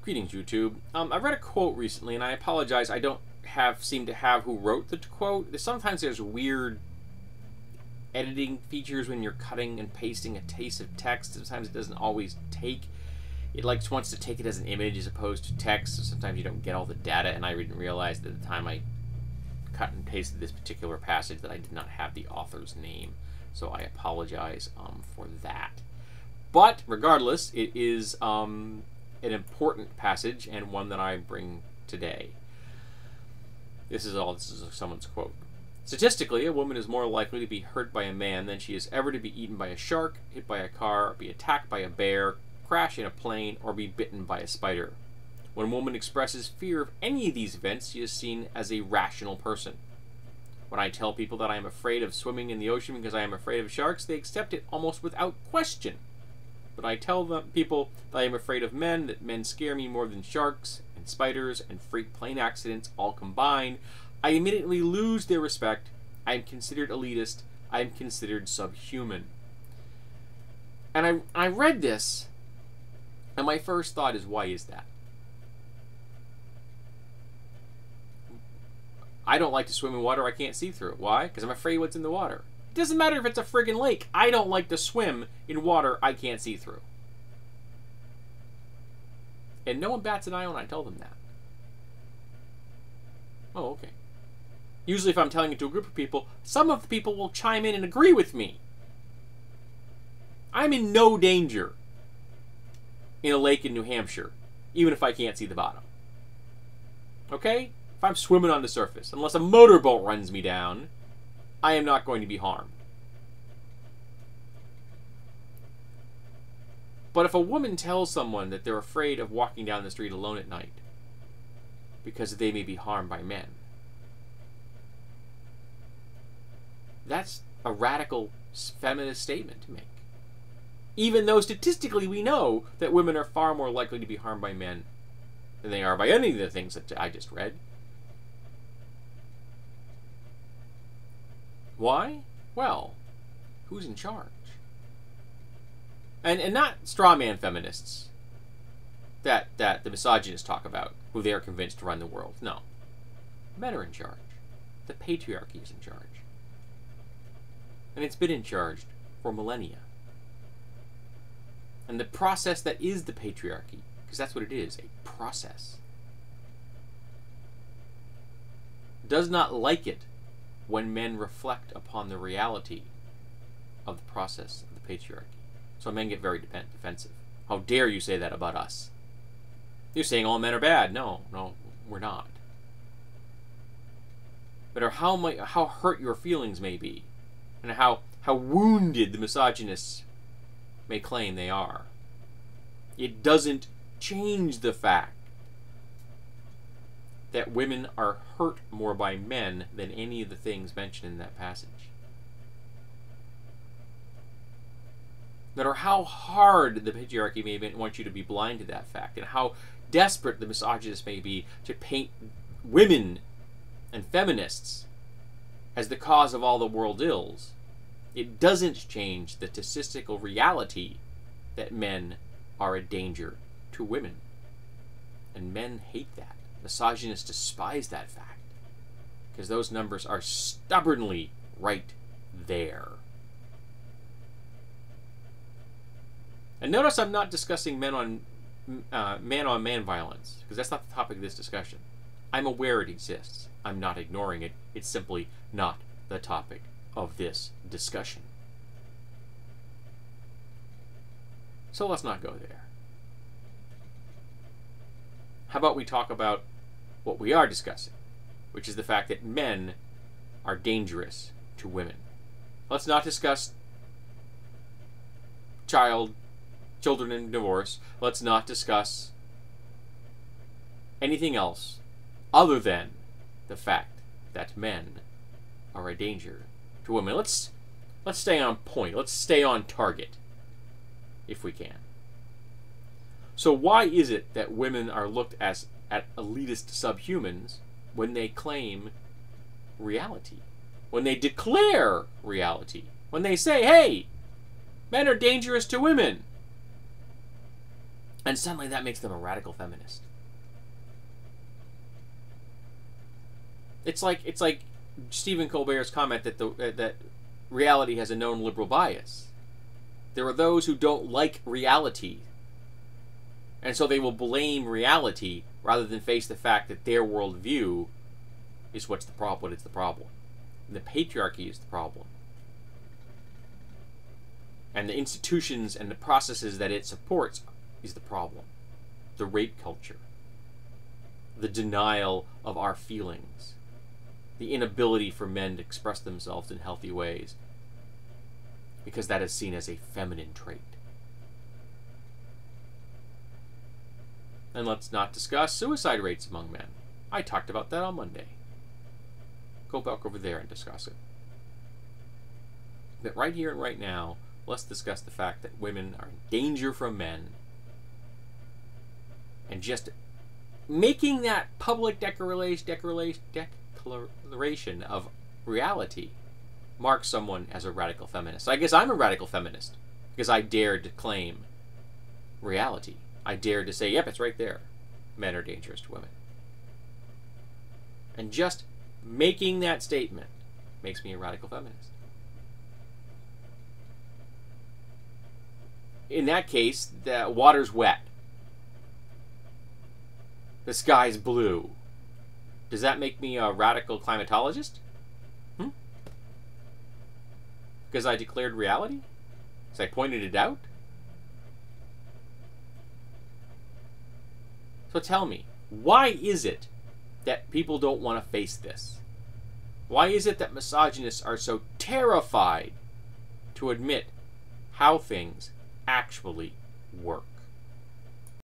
Greetings, YouTube. I read a quote recently, and I apologize. I don't seem to have who wrote the quote. Sometimes there's weird editing features when you're cutting and pasting a taste of text. Sometimes it doesn't always take. It wants to take it as an image as opposed to text. So sometimes you don't get all the data, and I didn't realize at the time I cut and pasted this particular passage that I did not have the author's name. So I apologize for that. But regardless, it is an important passage and one that I bring today. This is someone's quote. Statistically, a woman is more likely to be hurt by a man than she is ever to be eaten by a shark, hit by a car, be attacked by a bear, crash in a plane, or be bitten by a spider. When a woman expresses fear of any of these events, she is seen as a rational person. When I tell people that I am afraid of swimming in the ocean because I am afraid of sharks, they accept it almost without question. But I tell people that I am afraid of men, that men scare me more than sharks and spiders and freak plane accidents all combined, I immediately lose their respect. I am considered elitist. I am considered subhuman. And I read this, and my first thought is, why is that? I don't like to swim in water I can't see through. Why? Because I'm afraid what's in the water. It doesn't matter if it's a friggin' lake. I don't like to swim in water I can't see through. And no one bats an eye when I tell them that. Oh, okay. Usually if I'm telling it to a group of people, some of the people will chime in and agree with me. I'm in no danger in a lake in New Hampshire, even if I can't see the bottom. Okay? If I'm swimming on the surface, unless a motorboat runs me down, I am not going to be harmed. But if a woman tells someone that they're afraid of walking down the street alone at night because they may be harmed by men, that's a radical feminist statement to make. Even though statistically we know that women are far more likely to be harmed by men than they are by any of the things that I just read. Why? Well, who's in charge? And not straw man feminists that the misogynists talk about, who they are convinced to run the world. No. Men are in charge. The patriarchy is in charge. And it's been in charge for millennia. And the process that is the patriarchy, because that's what it is, a process, does not like it when men reflect upon the reality of the process of the patriarchy. So men get very defensive. How dare you say that about us? You're saying all men are bad. No, we're not. But how hurt your feelings may be, and how wounded the misogynists may claim they are, it doesn't change the fact that women are hurt more by men than any of the things mentioned in that passage. No matter how hard the patriarchy may want you to be blind to that fact, and how desperate the misogynists may be to paint women and feminists as the cause of all the world's ills, it doesn't change the statistical reality that men are a danger to women. And men hate that. Misogynists despise that fact, because those numbers are stubbornly right there. And notice I'm not discussing man-on-man violence, because that's not the topic of this discussion. I'm aware it exists. I'm not ignoring it. It's simply not the topic of this discussion. So let's not go there. How about we talk about what we are discussing, which is the fact that men are dangerous to women. Let's not discuss children in divorce. Let's not discuss anything else other than the fact that men are a danger to women. Let's stay on point. Let's stay on target, if we can. So why is it that women are looked at elitist subhumans when they claim reality? When they declare reality? When they say, hey, men are dangerous to women? And suddenly that makes them a radical feminist. It's like Stephen Colbert's comment that that reality has a known liberal bias. There are those who don't like reality, and so they will blame reality rather than face the fact that their worldview is what is the problem. And the patriarchy is the problem. And the institutions and the processes that it supports is the problem. The rape culture. The denial of our feelings. The inability for men to express themselves in healthy ways. Because that is seen as a feminine trait. And let's not discuss suicide rates among men. I talked about that on Monday. Go back over there and discuss it. But right here and right now, let's discuss the fact that women are in danger from men. And just making that public declaration of reality marks someone as a radical feminist. I guess I'm a radical feminist because I dared to claim reality. I dared to say, yep, it's right there. Men are dangerous to women. And just making that statement makes me a radical feminist. In that case, the water's wet. The sky's blue. Does that make me a radical climatologist? Because I declared reality? Because I pointed it out? So tell me, why is it that people don't want to face this? Why is it that misogynists are so terrified to admit how things actually work?